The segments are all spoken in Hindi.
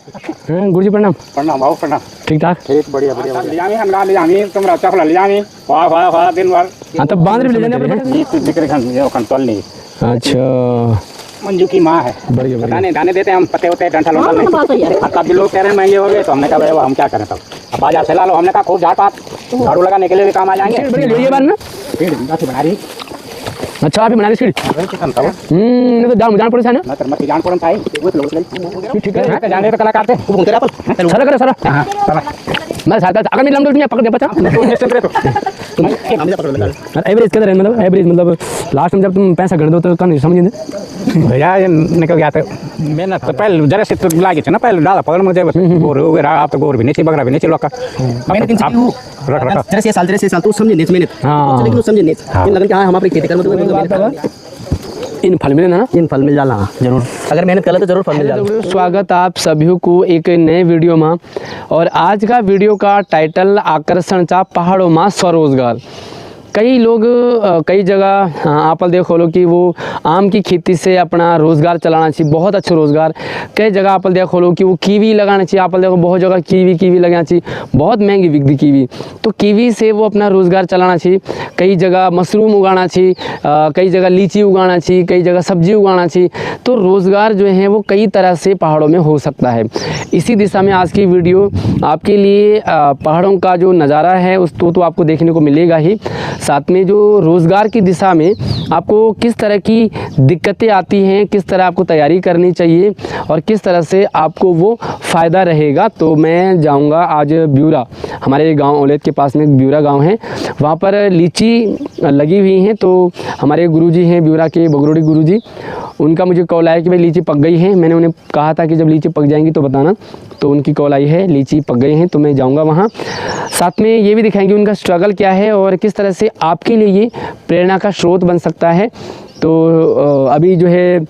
गुरु जी प्रणाम। प्रणाम बाबू प्रणाम। ठीक ठाक। ठीक बढ़िया बढ़िया। ले जामी हम ले जामी तुम राचा ले जामी वाह वाह वाह दिन भर। हाँ तो बांध ले जाने ये तो दिख रहे ये कंट्रोल नहीं। अच्छा मंजू की माँ है। बढ़िया बढ़िया। दाने दाने देते हैं हम पत्ते होते डंठल वंठल नहीं। अब तब भी लोग कह रहे हैं महंगे हो गए तो हमने कहा भाई हम क्या करें तब। अब बाजार से ला लो हमने कहा खूब झाड़ पात झाड़ू लगाने के लिए भी काम आ जाएंगे। ये बात ना पेड़ गाछी बना रही। अच्छा आप ही बना रही सीढ़ी। नहीं तो जान पड़े ना ना मत जान पड़न था वो लोग ठीक है जाने तो कलाकार थे खूब घूमते रहा सारा करे सारा। हां मैं साथ अगर नहीं लंबा पकड़ दे बता एवरेज किधर है मतलब एवरेज मतलब लास्ट में जब तुम पैसा गण दो तो कहानी समझिए भैया ये निकल गया था मेहनत तो पहले जरा से तो लागी थी ना पहले डाला पकड़ मुझे गोर हो गया आप तो गोर भी नहीं बकरा भी नहीं लोग का मेहनत इनसे क्यों रख रख तेरे से साल तू समझे नहीं मेहनत हाँ लेकिन तू समझे नहीं इन लगन कि हां हम अपनी खेती कर इन फल मिले ना इन फल मिल जाला जरूर अगर मेहनत कर ले तो जरूर फल मिल जाला। स्वागत आप सभी को एक नए वीडियो में। और आज का वीडियो का टाइटल आकर्षण चा पहाड़ों में स्वरोजगार। कई लोग कई जगह आप देखो लो कि वो आम की खेती से अपना रोज़गार चलाना चाहिए, बहुत अच्छा रोज़गार। कई जगह आप देखो लो कि वो कीवी लगाना चाहिए, आप देखो बहुत जगह कीवी लगाना चाहिए, बहुत महंगी बिकती कीवी, तो कीवी से वो अपना रोज़गार चलाना चाहिए। कई जगह मशरूम उगाना चाहिए, कई जगह लीची उगाना चाहिए, कई जगह सब्जी उगाना चाहिए। तो रोज़गार जो है वो कई तरह से पहाड़ों में हो सकता है। इसी दिशा में आज की वीडियो आपके लिए पहाड़ों का जो नज़ारा है उस तो आपको देखने को मिलेगा ही, साथ में जो रोज़गार की दिशा में आपको किस तरह की दिक्कतें आती हैं, किस तरह आपको तैयारी करनी चाहिए और किस तरह से आपको वो फ़ायदा रहेगा। तो मैं जाऊंगा आज ब्यूरा, हमारे गांव ओलेद के पास में एक ब्यूरा गांव है, वहाँ पर लीची लगी हुई हैं। तो हमारे गुरुजी हैं ब्यूरा के बगरोड़ी गुरुजी, उनका मुझे कॉल आया कि भाई लीची पक गई है। मैंने उन्हें कहा था कि जब लीची पक जाएंगी तो बताना, तो उनकी कॉल आई है लीची पक गई हैं, तो मैं जाऊंगा वहाँ। साथ में ये भी दिखाएंगे उनका स्ट्रगल क्या है और किस तरह से आपके लिए ये प्रेरणा का स्रोत बन सकता है। तो अभी जो है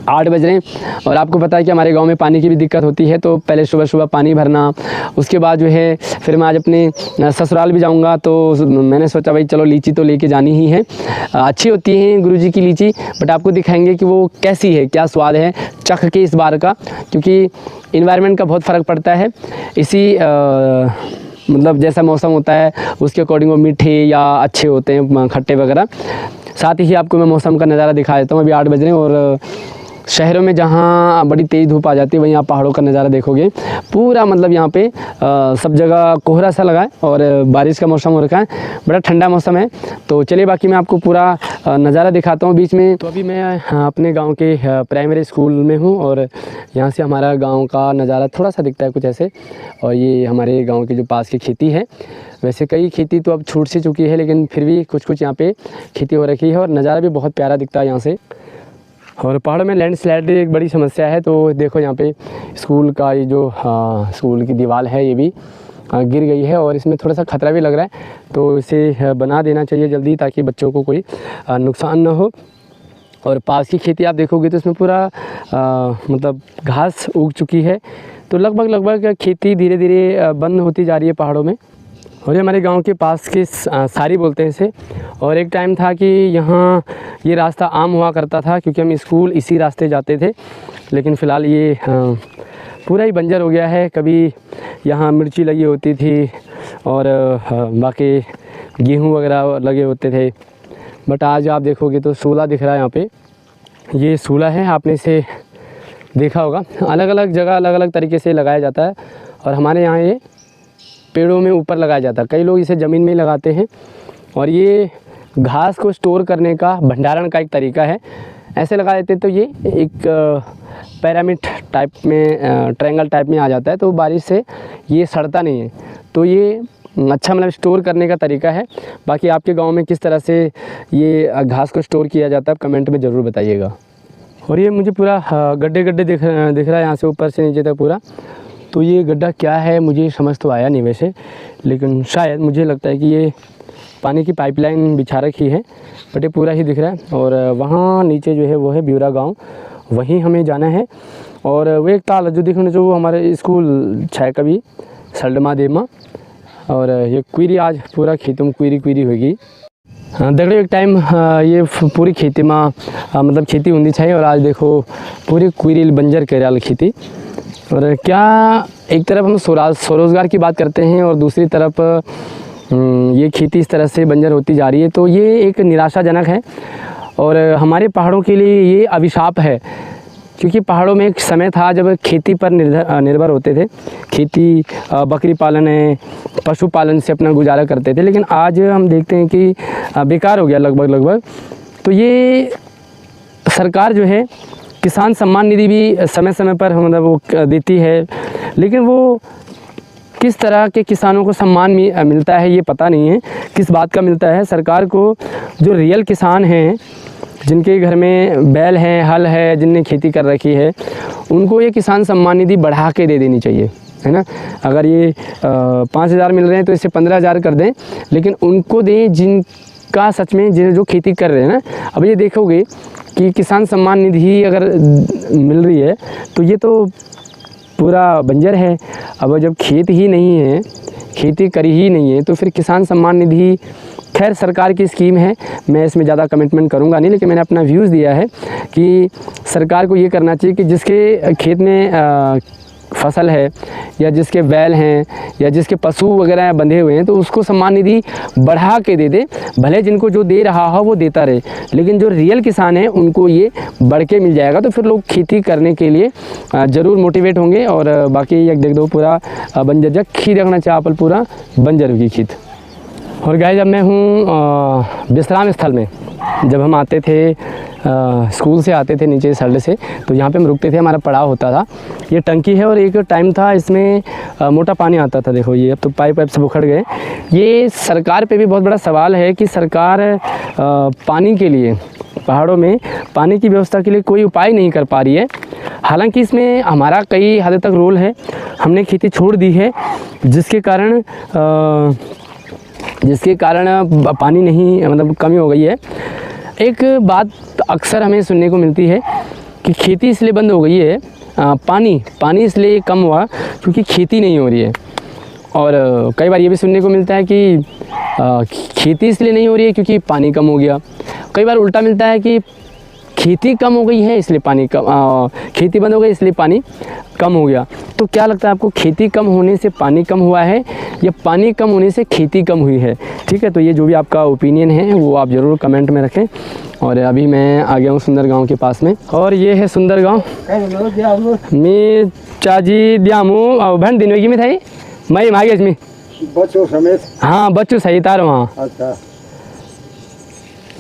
8 बज रहे हैं और आपको पता है कि हमारे गांव में पानी की भी दिक्कत होती है, तो पहले सुबह सुबह पानी भरना, उसके बाद जो है फिर मैं आज अपने ससुराल भी जाऊंगा। तो मैंने सोचा भाई चलो लीची तो लेके जानी ही है। अच्छी होती हैं गुरुजी की लीची, बट आपको दिखाएंगे कि वो कैसी है, क्या स्वाद है चख के इस बार का, क्योंकि इन्वायरमेंट का बहुत फ़र्क पड़ता है। इसी मतलब जैसा मौसम होता है उसके अकॉर्डिंग वो मीठे या अच्छे होते हैं, खट्टे वगैरह। साथ ही आपको मैं मौसम का नज़ारा दिखा देता हूँ। अभी 8 बज रहे हैं और शहरों में जहाँ बड़ी तेज़ धूप आ जाती है वहीं आप पहाड़ों का नज़ारा देखोगे। पूरा मतलब यहाँ पे सब जगह कोहरा सा लगा है और बारिश का मौसम हो रखा है, बड़ा ठंडा मौसम है। तो चलिए बाकी मैं आपको पूरा नज़ारा दिखाता हूँ बीच में। तो अभी मैं अपने गांव के प्राइमरी स्कूल में हूँ और यहाँ से हमारा गांव का नज़ारा थोड़ा सा दिखता है कुछ ऐसे। और ये हमारे गाँव के जो पास की खेती है, वैसे कई खेती तो अब छूट सी चुकी है, लेकिन फिर भी कुछ कुछ यहाँ पे खेती हो रखी है और नज़ारा भी बहुत प्यारा दिखता है यहाँ से। और पहाड़ों में लैंडस्लाइड एक बड़ी समस्या है। तो देखो यहाँ पे स्कूल का ये जो स्कूल की दीवार है ये भी गिर गई है और इसमें थोड़ा सा खतरा भी लग रहा है, तो इसे बना देना चाहिए जल्दी ताकि बच्चों को कोई नुकसान ना हो। और पास की खेती आप देखोगे तो इसमें पूरा मतलब घास उग चुकी है, तो लगभग खेती धीरे धीरे बंद होती जा रही है पहाड़ों में। और ये हमारे गांव के पास के सारी बोलते हैं इसे। और एक टाइम था कि यहाँ ये रास्ता आम हुआ करता था क्योंकि हम स्कूल इसी रास्ते जाते थे, लेकिन फ़िलहाल ये पूरा ही बंजर हो गया है। कभी यहाँ मिर्ची लगी होती थी और बाकी गेहूँ वगैरह लगे होते थे, बट आज आप देखोगे तो सूला दिख रहा है यहाँ पे। ये सूला है, आपने इसे देखा होगा, अलग अलग जगह अलग अलग तरीके से लगाया जाता है। और हमारे यहाँ ये पेड़ों में ऊपर लगाया जाता है, कई लोग इसे ज़मीन में लगाते हैं। और ये घास को स्टोर करने का भंडारण का एक तरीका है। ऐसे लगा देते तो ये एक पिरामिड टाइप में ट्रायंगल टाइप में आ जाता है, तो बारिश से ये सड़ता नहीं है। तो ये अच्छा मतलब स्टोर करने का तरीका है। बाकी आपके गांव में किस तरह से ये घास को स्टोर किया जाता है आप कमेंट में ज़रूर बताइएगा। और ये मुझे पूरा गड्ढे दिख रहा है यहाँ से ऊपर से नीचे तक पूरा। तो ये गड्ढा क्या है मुझे समझ तो आया नहीं वैसे, लेकिन शायद मुझे लगता है कि ये पानी की पाइपलाइन बिछा रखी है, बट ये पूरा ही दिख रहा है। और वहाँ नीचे जो है वो है ब्यूरा गांव, वहीं हमें जाना है। और वो एक ताल जो दिखने जो हमारे स्कूल छाए कभी सल्डमा देमा। और ये क्वीरी आज पूरा खेतों में क्वीरी होगी। देखो एक टाइम ये पूरी खेती में मतलब खेती होनी चाहिए और आज देखो पूरी कुरील बंजर कर खेती। और क्या एक तरफ हम स्वरोजगार की बात करते हैं और दूसरी तरफ ये खेती इस तरह से बंजर होती जा रही है, तो ये एक निराशाजनक है और हमारे पहाड़ों के लिए ये अभिशाप है। क्योंकि पहाड़ों में एक समय था जब खेती पर निर्भर होते थे, खेती बकरी पालन है, पशुपालन से अपना गुजारा करते थे, लेकिन आज हम देखते हैं कि बेकार हो गया लगभग। तो ये सरकार जो है किसान सम्मान निधि भी समय समय पर मतलब वो देती है, लेकिन वो किस तरह के किसानों को सम्मान मिलता है ये पता नहीं है, किस बात का मिलता है। सरकार को जो रियल किसान हैं, जिनके घर में बैल हैं, हल है, जिनने खेती कर रखी है, उनको ये किसान सम्मान निधि बढ़ा के दे देनी चाहिए, है ना। अगर ये 5,000 मिल रहे हैं तो इससे 15,000 कर दें, लेकिन उनको दें जिनका सच में जो खेती कर रहे हैं ना। अब ये देखोगे कि किसान सम्मान निधि अगर मिल रही है तो ये तो पूरा बंजर है। अब जब खेत ही नहीं है, खेती करी ही नहीं है, तो फिर किसान सम्मान निधि खैर सरकार की स्कीम है, मैं इसमें ज़्यादा कमिटमेंट करूँगा नहीं, लेकिन मैंने अपना व्यूज़ दिया है कि सरकार को ये करना चाहिए कि जिसके खेत में फसल है या जिसके बैल हैं या जिसके पशु वगैरह बंधे हुए हैं, तो उसको सम्मान निधि बढ़ा के दे दे। भले जिनको जो दे रहा हो वो देता रहे, लेकिन जो रियल किसान हैं उनको ये बढ़ के मिल जाएगा, तो फिर लोग खेती करने के लिए ज़रूर मोटिवेट होंगे। और बाकी एक देख दो पूरा बंजर जग खी रखना चाहिए आपल पूरा बंजर की खेत। और गाइस जब मैं हूँ विश्राम स्थल में, जब हम आते थे स्कूल से आते थे नीचे सड़क से, तो यहाँ पे हम रुकते थे, हमारा पड़ाव होता था। ये टंकी है और एक टाइम था इसमें मोटा पानी आता था। देखो ये अब तो पाइप सब उखड़ गए। ये सरकार पे भी बहुत बड़ा सवाल है कि सरकार पानी के लिए, पहाड़ों में पानी की व्यवस्था के लिए कोई उपाय नहीं कर पा रही है। हालांकि इसमें हमारा कई हद तक रोल है, हमने खेती छोड़ दी है जिसके कारण पानी नहीं मतलब कमी हो गई है। एक बात अक्सर हमें सुनने को मिलती है कि खेती इसलिए बंद हो गई है, पानी इसलिए कम हुआ क्योंकि खेती नहीं हो रही है। और कई बार ये भी सुनने को मिलता है कि खेती इसलिए नहीं हो रही है क्योंकि पानी कम हो गया। कई बार उल्टा मिलता है कि खेती कम हो गई है इसलिए पानी कम, खेती बंद हो गई इसलिए पानी कम हो गया। तो क्या लगता है आपको, खेती कम होने से पानी कम हुआ है या पानी कम होने से खेती कम हुई है? ठीक है, तो ये जो भी आपका ओपिनियन है वो आप ज़रूर कमेंट में रखें। और अभी मैं आ गया हूँ सुंदर गांव के पास में, और ये है सुंदर गांव। मैं चाजी द्यामू और बहन दिनोगी में था मैं मांगे इसमें बच्चों समेत। हाँ बच्चों सही तार वहाँ। अच्छा,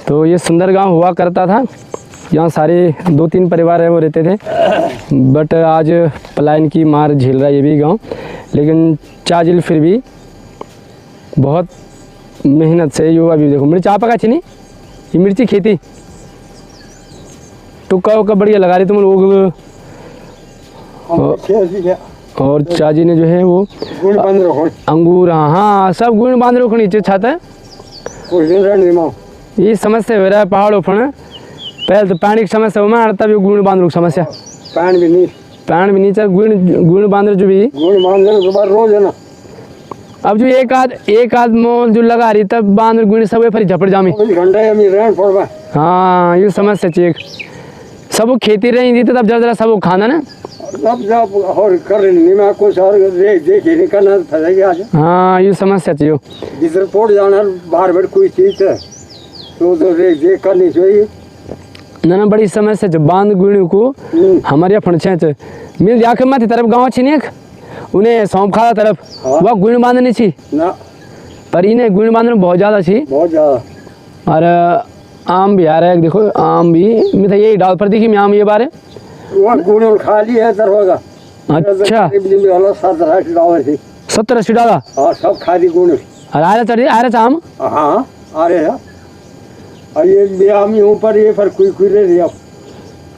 तो ये सुंदर गांव हुआ करता था, यहाँ सारे 2-3 परिवार है वो रहते थे, बट आज पलायन की मार झेल रहा है ये भी गांव। लेकिन चाजिल फिर भी बहुत मेहनत से यो अभी देखो मिर्च आप का चीनी ये मिर्ची खेती टुक्का उक्का बढ़िया लगा रही तुम लोग। और चाजी ने जो है वो गुड़ बंद रखो, अंगूर, हाँ सब गुण बांध रखो नीचे छाता है। कुछ दिन रहने दो। ये समस्या हो रहा है पहाड़ों पर, पहले तो पानी की समस्या हो मैं तब गुण बांध रो समस्या, पान भी नहीं चल गुण बांध जो भी गुड़ बांध रहे दोबारा रोज है ना। अब जो एक आध मोल जो लगा रही तब बांध गुण सब फिर झपड़ जामी। घंटे में रहन पड़वा। हाँ ये समस्या चेक सब खेती रही थी तब जरा सब खाना ना अब जब और कर नहीं मैं कुछ और देख नहीं करना फंसेगी आज। हाँ ये समस्या चाहिए जिधर पोट जाना बाहर बैठ कोई चीज है तो देख करनी चाहिए ना बड़ी समस्या जो बांध गुण को हमारे फंडे मिल जाके माथी तरफ गाँव छी ने उन्हें सौंप खा तरफ वह गुण बांधनी छी ना, पर इन्हें गुण बांधने बहुत ज़्यादा छी बहुत ज़्यादा। और आम भी आ रहा है देखो, आम भी मैं तो यही डाल पर देखी मैं आम ये बारे वो गुड़ खाली है दरवाजा। अच्छा 70-80 डाला हाँ सब खाली गुड़ और आ रहा आम। हाँ आ रहे हैं। और ये ब्याह में ऊपर ये पर कोई ले रही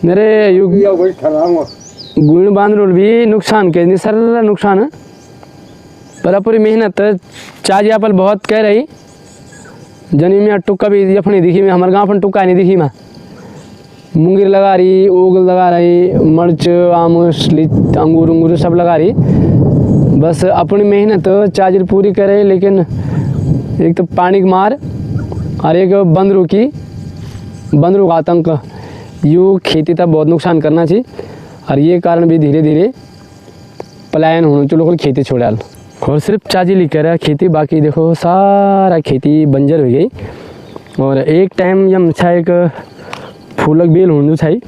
मेरे युग ठहराऊंगा गुण बांध रोल भी नुकसान के नहीं सर नुकसान है पर पूरी मेहनत चाजी आपल बहुत कह रही जनी में टुक्का भी अपनी दिखी में हमारे गाँव पर टुक्का नहीं दिखी मैं मुंगीर लगा रही, ओगल लगा रही, मर्च आम अंगूर सब लगा रही, बस अपनी मेहनत चाजिर पूरी करे। लेकिन एक तो पानी की मार और एक बंदरों का आतंक यू खेती तक बहुत नुकसान करना चाहिए और ये कारण भी धीरे धीरे पलायन होने चलो लोग खेती छोड़ा और सिर्फ चाची लिख कर रहा खेती, बाकी देखो सारा खेती बंजर हो गई। और एक टाइम जब अच्छा एक फूलक बेल होने चाहिए,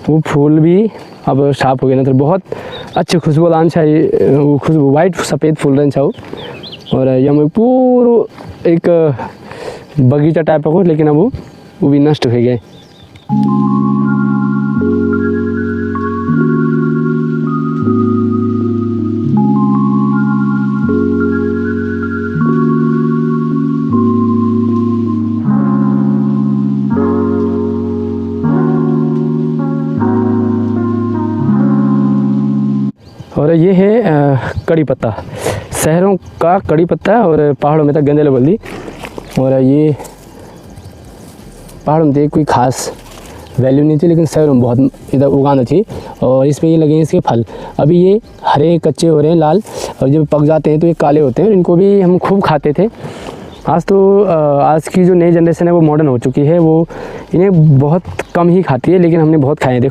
वो फूल भी अब साफ हो गए ना, तो बहुत अच्छे खुशबूदान चाहिए, वो खुशबू वाइट सफ़ेद फूल रहना चाहिए। और यम पूरा एक बगीचा टाइप को, लेकिन अब वो भी नष्ट हो गए। और ये है कड़ी पत्ता, शहरों का कड़ी पत्ता और पहाड़ों में तक गंदे बोल। और ये पहाड़ों में कोई खास वैल्यू नहीं थी, लेकिन शहरों में बहुत इधर उगाना चाहिए। और इसमें ये लगे हैं इसके फल, अभी ये हरे कच्चे हो रहे हैं लाल, और जब पक जाते हैं तो ये काले होते हैं। इनको भी हम खूब खाते थे। आज की जो नई जनरेशन है वो मॉडर्न हो चुकी है, वो इन्हें बहुत कम ही खाती है, लेकिन हमने बहुत खाए हैं।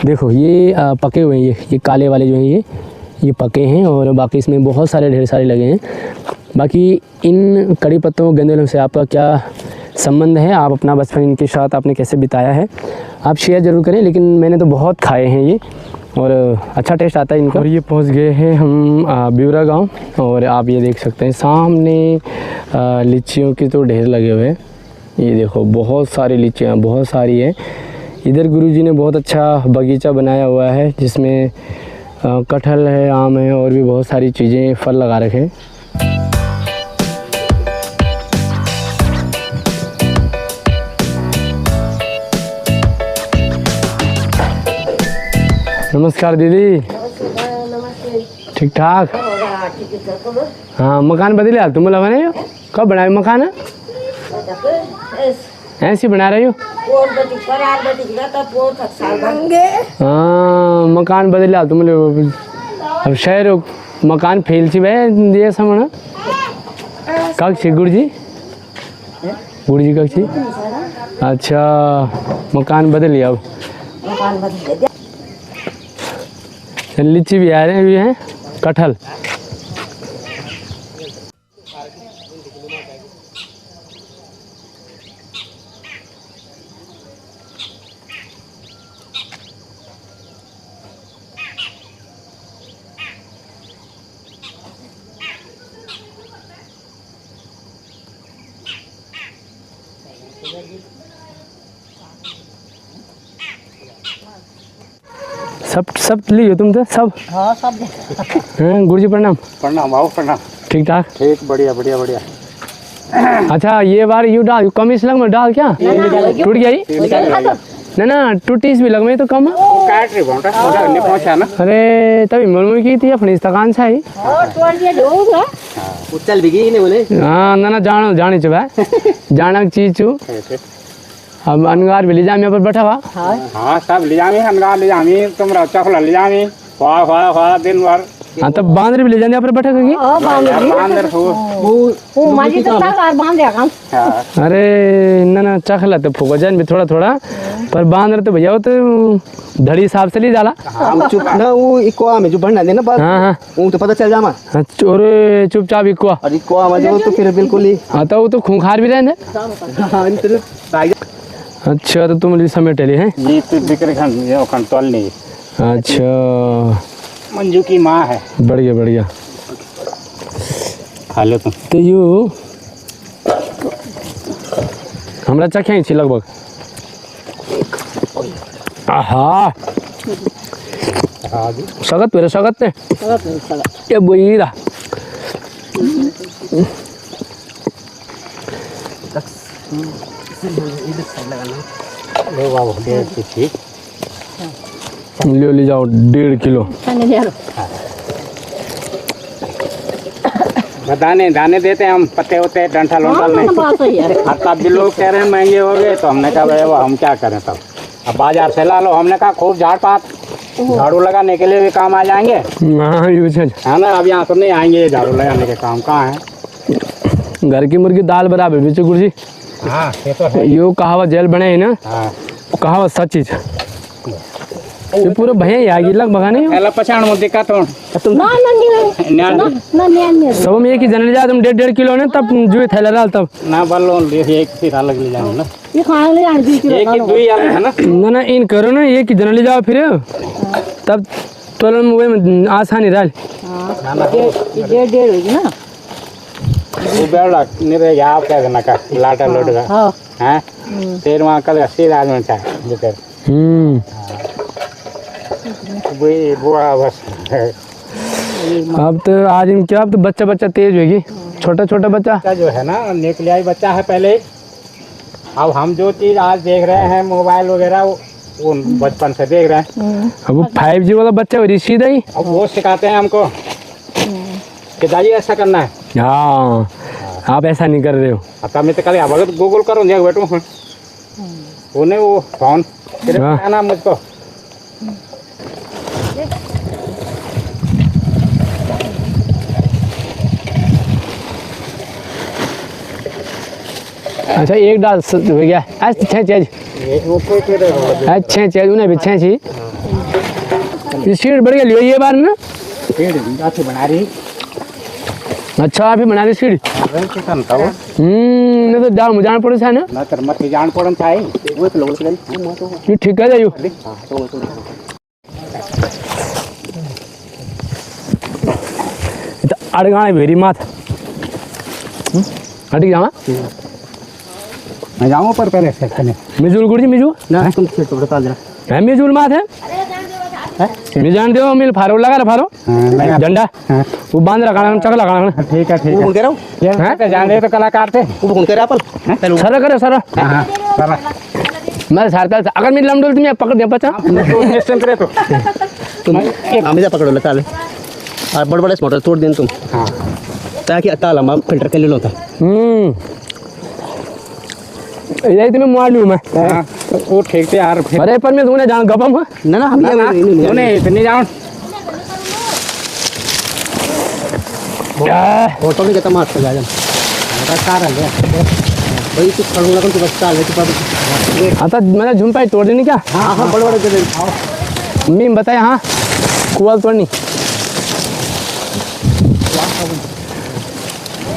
देखो ये पके हुए हैं, ये काले वाले जो हैं ये पके हैं, और बाकी इसमें बहुत सारे ढेर सारे लगे हैं। बाकी इन कड़ी पत्तों गंदे से आपका क्या संबंध है, आप अपना बचपन इनके साथ आपने कैसे बिताया है, आप शेयर ज़रूर करें। लेकिन मैंने तो बहुत खाए हैं ये, और अच्छा टेस्ट आता है इनका। और ये पहुंच गए हैं हम ब्यूरा गांव, और आप ये देख सकते हैं सामने लीचियों के तो ढेर लगे हुए हैं। ये देखो बहुत सारी लीचियाँ, बहुत सारी है। इधर गुरुजी ने बहुत अच्छा बगीचा बनाया हुआ है, जिसमें कटहल है, आम है, और भी बहुत सारी चीज़ें फल लगा रखे हैं। नमस्कार दीदी। नमस्ते। ठीक ठाक। हाँ मकान बदले तुम बोला बने हो, कब बनाए मकान? ऐसे बना रही हो? हाँ मकान बदले तुम लोग, अब शहर मकान फेल ची भाई ये समझ कब छी गुरुजी कब छी? अच्छा मकान बदल लिया, अब लीची भी आ रहे हैं, भी हैं कटहल। सब लियो तुम तो सब? हाँ सब। हाँ गुरुजी प्रणाम। प्रणाम बाबू प्रणाम। ठीक ठाक? ठीक बढ़िया बढ़िया बढ़िया। अच्छा ये बार यू डाल कम इस लग में डाल क्या टूट गई? ना टूटी इस भी लग में तो कम काट रही बोंटा मोटा नहीं पहुंचा ना। अरे तभी मुर्मू की थी अपनी दुकान से आई। चल भी गई बोले। हाँ ना जानी चुप है जाना चीज चू। अब अनगार भी ले जा यहाँ पर बैठा हुआ। हाँ सब ले जामी अनगार ले जामी तुम चखला ले जामी खा दिन भर। हाँ तब बांदर भी ले जाने यहाँ पर बैठा करके। अरे ना चखला तो फूका जान भी थोड़ा थोड़ा, पर बांदर तो भैया वो तो धड़ी हिसाब से ले जाला। चुप ना वो इको में जो बढ़ना देना बात। हाँ वो तो पता चल जामा। अरे चुपचाप इको और इको में जो तो फिर बिल्कुल ही। हाँ तो वो तो खूंखार भी रहने। अच्छा तो तुम समेट ले हैं? जी तो बिक्री खन तोल नहीं। अच्छा मंजू की माँ है। बढ़िया बढ़िया खा लो तुम। तो यू हमरा चखें छी लगभग। आहा सगत मेरे सगत ने ये बोईरा लो बाबू 1.5 ठीक ले जाओ 1.5 किलो। दाने दाने देते हैं हम, पत्ते होते हैं डंठल वंठल नहीं। तब भी लोग कह रहे हैं महंगे हो गए, तो हमने कहा भाई वो हम क्या करें। तब अब बाजार से ला लो, हमने कहा खूब झाड़ पात झाड़ू लगाने के लिए भी काम आ जाएंगे। हाँ है ना, अब यहाँ तो नहीं आएंगे झाड़ू लगाने के काम, कहाँ है? घर की मुर्गी दाल बराबर बीच गुरुजी हाँ ये तो है। यो कहावत जेल बने है ना, हाँ कहावत सच्ची है। ये पूरे भैया ही आगे लग भगा नहीं पहला पछाड़ में दिक्कत हो ना सब में एक ही जनल जा तुम 1.5 किलो ने तब जो थैला डाल तब ना बल्लो एक फिर अलग ले जाओ ना, ये खाने ले जाने दी एक ही दुई अलग है ना। ना इन करो ना एक ही जनल ले जाओ फिर तब तोलन में आसानी डाल ये 1.5 होगी ना। वो बेड़ा नहीं रह गया आप क्या करना का लाटा लोट का हाँ हैं तेरे वहाँ कल सीधा आदमी था जो तेरे वही बुआ बस। अब तो आज इन क्या अब तो बच्चा बच्चा तेज होगी, छोटा छोटा बच्चा बच्चा जो है ना निकलिया ही बच्चा है पहले ही। अब हम जो चीज़ आज देख रहे हैं मोबाइल वगैरह वो बचपन से देख रहे हैं। अब वो 5G वाला बच्चा हो सीधा ही। अब वो सिखाते हैं हमको कि दादी ऐसा करना है। हाँ आप ऐसा नहीं कर रहे हो। अब तब मैं तो कल अब गूगल करो देख बैठू उन्हें वो फोन फिर हाँ। कहना मुझको अच्छा एक डाल हो गया आज छः चीज वो कोई फिर छः चीज उन्हें भी छः चीज ये सीट बढ़ गया लियो ये बार ना। अच्छी बना रही अच्छा आप ही बना दी सीट। चिकन था वो नहीं तो डाल मुझे पड़े था ना ना तर मत जान पड़न था ही वो तो लोग ये ठीक है जाइयो अड़गाने भेरी माथ हटी जावा मैं जाऊँ पर पहले सेक्शन में मिजुल गुरजी मिजू ना तुम फिर तो बता देना है मिजुल माथ है मैं जान दो मिल फारो लगा रहा फारो डंडा वो बांध रखा चकला खाना ठीक है ठीक वो है कौन कह रहा हूँ ये जान दे तो कलाकार थे वो कौन कह रहा है सर करे सर हाँ चला मैं सारता अगर मैं लमडोल तुम्हें पकड़ दिया पचा निश्चिंत रहे तो तुम हमेशा पकड़ो लेता ले और बड़े बड़े मोटर तोड़ दें तुम हाँ ताकि ताला हम फिल्टर के ले लो था यही तुम्हें मार लूँ मैं हाँ, वो ठीक थे यार फिर अरे पर मैं तुम्हें जान गपम ना ना हम नहीं इतनी जाऊँ फोटो भी कहता मार जा भाई कुछ करूँगा तो बस चाल है हाँ तो मैंने झुमपाई तोड़ देनी क्या हाँ हाँ बड़े बड़े दे मैं बताया हाँ कुआल तोड़नी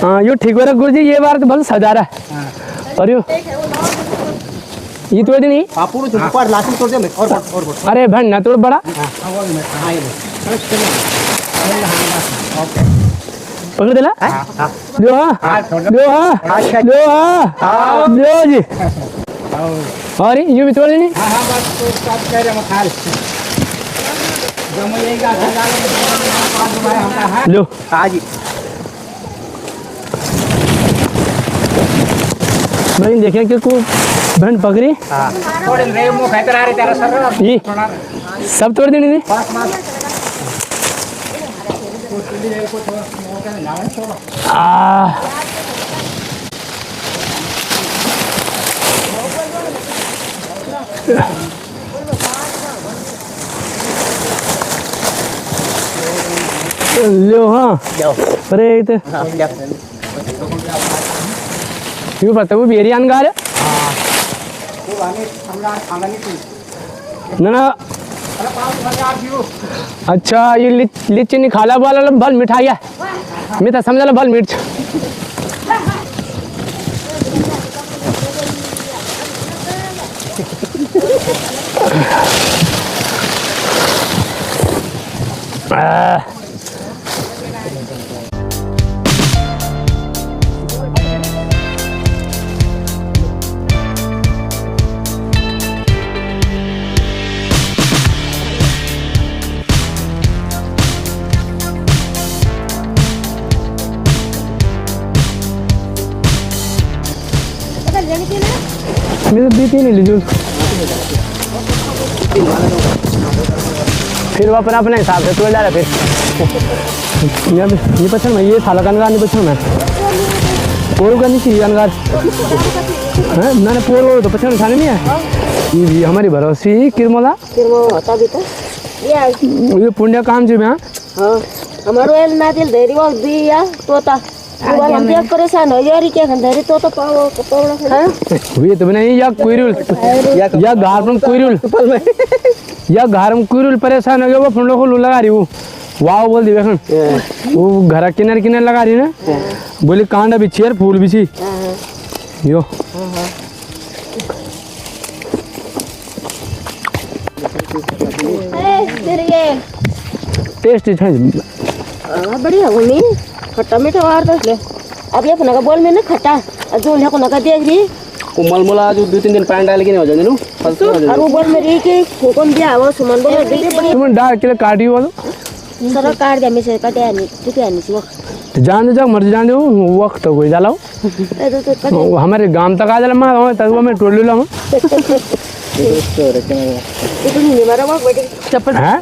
हाँ यो ठीक हो रहा गुरुजी ये बार तो भले सजा रहा है और यो ये तोड़ देनी आप पूरा जो पार लास्ट में तोड़ दे और अरे भाई ना तोड़ बड़ा पकड़ देला लो हाँ लो हाँ लो हाँ लो जी और ये भी तोड़ देनी हाँ हाँ बस तो सब कह रहे मखाल जमैएगा लो आज भाई देखिए कि को बहन पकड़ी थोड़े रे मुंह खाते रहे तेरा सर ये सब तोड़ देनी थी लो हाँ अरे तो क्यों पता वो बेरी अनगार है ना ना अच्छा ये लीची नहीं खाला वाला भल मिठाई है मैं तो समझा भल मिर्च मैं तो दी थी नहीं लीजिए फिर वो अपना अपने हिसाब से तोड़ जा रहा फिर ये पसंद मैं ये थाला कनगार नहीं पसंद मैं पोल का नहीं चाहिए अनगार है ना पोल तो पसंद खाने नहीं है ये भी हमारी भरोसी किरमोला होता भी तो ये पुण्य काम जी में हाँ हमारो एल ना दिल देरी वाल दी या तोता बार हम क्या परेशान हो यार क्या खंडरी तो पाओ पावड़ा ये तो नहीं या कुरुल या घर में कुरुल या घर में कुरुल परेशान हो गया वो फोन को लगा रही वो वाह बोल दी देखन वो घर किनारे किनारे लगा रही ना बोली कांडा भी चेयर फूल भी छी यो टेस्ट है बढ़िया मम्मी खट्टा मीठा वार दस ले अब ये अपना का बोल में ना खट्टा जो ले को ना देख रही वो मलमला जो 2-3 दिन पैन डाल के नहीं हो जाने नु और वो बोल मेरी कि कौन दिया वो सुमन बोल दे बड़ी तुम डाल के काटी वो सारा काट दिया मैं से काटे नहीं ठीक है नहीं वो जान दे मर्जी जान दे वक्त कोई डालो हमारे गांव तक आ जाला मैं तक मैं टोल लो तो नहीं मारा वो बेटी चप्पल हैं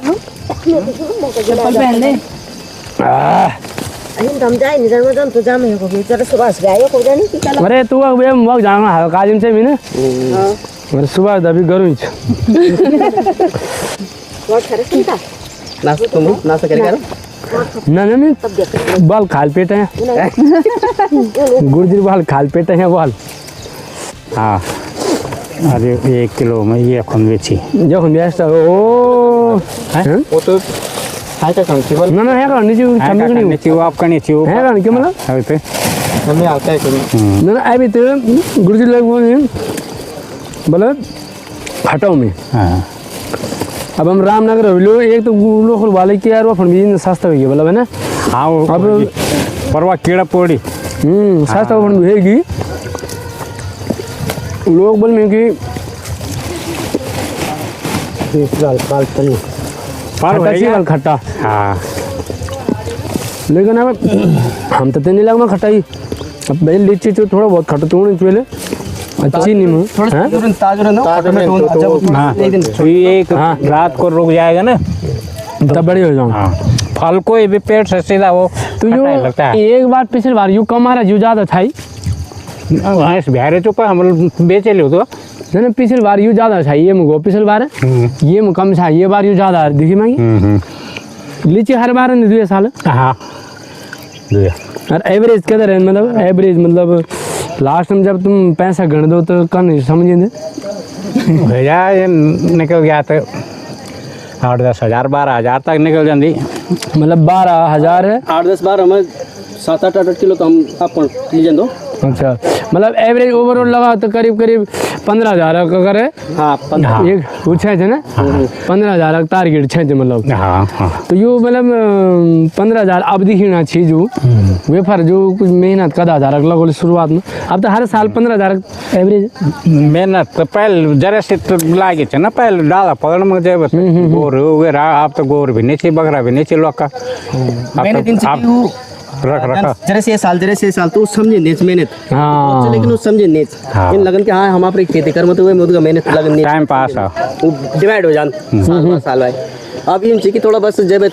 चप्पल पहन ले अरे हम जाए नहीं जान तो जाम है को बेचारा सुबह से गया को जानी कि चला अरे तू अब वक्त जाना है काजिम से भी ना अरे सुबह दबी करूँ बहुत खरस नहीं था नाश्ता करेगा ना ना मैं बाल खाल पेट है गुर्जर बाल खाल पेट है बाल हाँ अरे 1 किलो में ये कौन बेची जो हम व्यस्त ओ वो तो हाय का काम केवल ना ना है का नीचे छमक नहीं नीचे वो आपका नीचे वो है का क्या मतलब है तो हमें आता है कभी ना ना अभी तो गुर्जर लोग बोले बोले हटाओ में हाँ अब हम रामनगर लो एक तो लोग वाले की यार वो फन भी सस्ता हो गया मतलब है ना हाँ वो अब परवा कीड़ा पड़ी सस्ता फन होगी लोग बोल में कि खट्टा खट्टा हाँ लेकिन अब हम तो नहीं लगा खटाई अब भाई लीची जो थोड़ा बहुत खट्टा तो चले अच्छी नींबू थोड़ा ताजा रहना हाँ एक रात को रुक जाएगा ना तब बड़ी हो जाऊँ हाँ फल को भी पेट से सीधा वो तो जो लगता है एक बार पिछली बार यू कम आ रहा जो ज़्यादा था ही हाँ इस बिहारे चुपा हम लोग बेचे लो तो ना पिछली बार यू ज़्यादा था ये मुझको पिछली बार ये मुझ कम था ये बार यू ज़्यादा दिखी मांगी लीची हर बार नहीं 2 साल हाँ और एवरेज किधर है मतलब एवरेज मतलब लास्ट में जब तुम पैसा गण दो तो कौन नहीं समझेंगे भैया ये निकल गया तो 8-10 हज़ार 12 हज़ार तक निकल जाती मतलब 12,000 है 8-10 बार हमें 7-8 किलो तो हम आप लीजिए दो अच्छा मतलब एवरेज ओवरऑल लगा तो करीब करीब 15,000 का करे हाँ एक वो छः थे ना 15,000 का टारगेट छः थे मतलब हाँ हाँ तो यो मतलब 15,000 अब दिखना चाहिए जो वेफर जो कुछ मेहनत का 10,000 लगो शुरुआत में अब तो हर साल 15,000 एवरेज मेहनत तो पहले जरा से तो लागे थे ना पहले डाला पकड़ में जब गोर वगैरह आप तो गोर भी नहीं बकरा भी नहीं लोग का मैंने दिन से रख जरा से साल तो समझे नेच मेहनत हाँ लेकिन वो समझे नेच हाँ। इन लगन के हाँ हम आप खेती कर मत हुए मुझे मेहनत लगन नेच टाइम पास है वो डिवाइड हो जान साल भाई अब इन चाहिए थोड़ा बस जब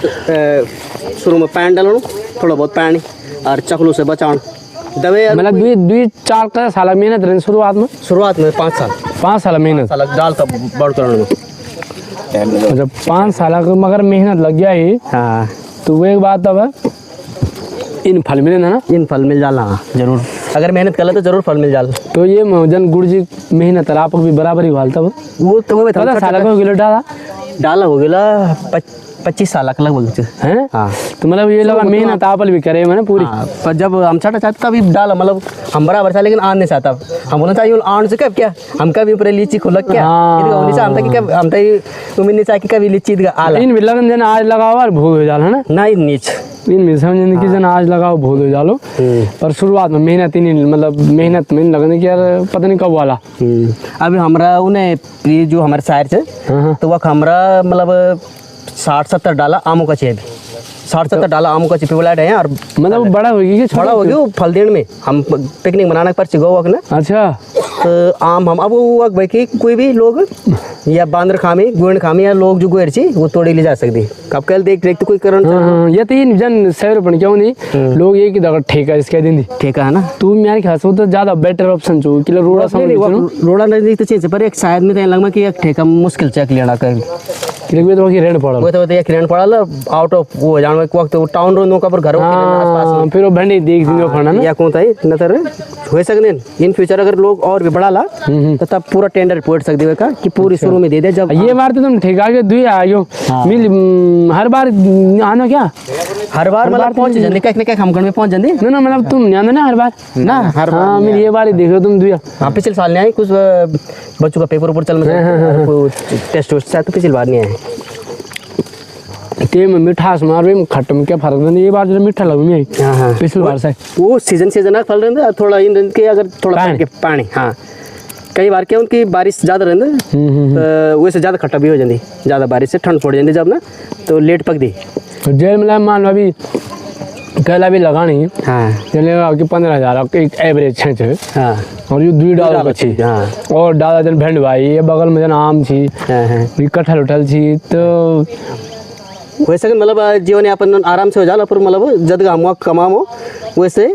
शुरू में पैन डालो थोड़ा बहुत पानी और चकलू से बचाओ दबे मतलब 2-4 साल मेहनत रही शुरुआत में 5 साल मेहनत साल डाल तब बड़ करने में जब 5 साल का मगर मेहनत लग गया ही हाँ तो वो एक बात अब इन फल मिले ना इन फल मिल जाला जरूर अगर मेहनत कर तो जरूर फल मिल जाला तो ये जन गुड़ जी मेहनत आप भी बराबर ही भालता वो तो मैं पता साल का किलो डाला हो गया 25 साल का लगभग है हाँ तो मतलब ये लगा मेहनत आपल भी करे मैंने पूरी पर जब हम चाहता चाहता तभी डाला मतलब हम बराबर था लेकिन आन नहीं चाहता हम बोलना चाहिए आन से कब क्या हमका भी ऊपर लीची खुलक क्या हम तुम्हें नहीं चाहिए कभी लीची आला इन भी लगन जन आज लगाओ और भूल हो जाला है ना नहीं नीच इन भी समझने की जन आज लगाओ भूल हो जालो पर शुरुआत में मेहनत ही नहीं मतलब मेहनत में लगने की यार पता नहीं कब वाला अभी हमारा उन्हें जो हमारे शायर से तो वह हमारा मतलब 60-70 डाला आमों का चाहिए 60-70 डाला आमों का चिपी वाला है और मतलब बड़ा होगी कि बड़ा हो गया फल देने में हम पिकनिक मनाना पर चिगो वक्त ना अच्छा आम हम अब वो वक्त भाई कि कोई भी लोग या बांदर खामी गुण खामी या लोग जो गुर छी वो तोड़ी ले जा सकती कब कल देख देख तो कोई करण हाँ ये तो ये जन सैर पण क्यों नहीं लोग एक ही दगा ठेका इसके दिन ठीक है ना तू मेरे ख्याल से तो ज्यादा बेटर ऑप्शन छो कि रोड़ा समझ रोड़ा नजदीक तो चीज पर एक शायद में तो लगमा कि एक ठेका मुश्किल चेक लेना कर कि तो की रेंट पड़ा वो तो एक रेंट पड़ा आउट ऑफ वो जान एक वक्त टाउन रोड का पर घर के आसपास फिर वो भंडी देख दियो फना ना या कौन था नतर हो सकने इन फ्यूचर अगर लोग और भी बढ़ा ला तो तब पूरा टेंडर पोट सकते का कि पूरी शुरू में दे दे जब ये बार तो तुम ठेका के दुई आयो मिल हर बार आना क्या हर बार मतलब पहुंच जंदी कहीं ना कहीं हमगण में पहुंच जंदी ना मतलब तुम नहीं आना ना हर बार ना हर बार हाँ मिल ये बार ही देखो तुम दुई हाँ पिछले साल नहीं आई कुछ बच्चों का पेपर ऊपर चल में टेस्ट वेस्ट तो पिछली बार नहीं आए ते में मिठास मार में खट्ट में क्या फर्क नहीं ये बार जो मीठा लगू नहीं हाँ पिछली बार से वो सीजन फल रहे थोड़ा इन के अगर थोड़ा पानी हाँ कई बार क्या उनकी बारिश ज़्यादा रहती तो वैसे ज़्यादा खट्टा भी हो जाती ज़्यादा बारिश से ठंड पड़ जाती जब ना तो लेट पक दी जेल में मान लो अभी कैला भी लगानी हाँ चलेगा कि 15,000 एक एवरेज छे हाँ और ये दुई डाल बची हाँ और डाला जन भेंड भाई ये बगल में जन आम छी ये कटहल उठल छी तो वैसे मतलब जीवन यापन आराम से हो जाला पर मतलब जद हम कमामो वैसे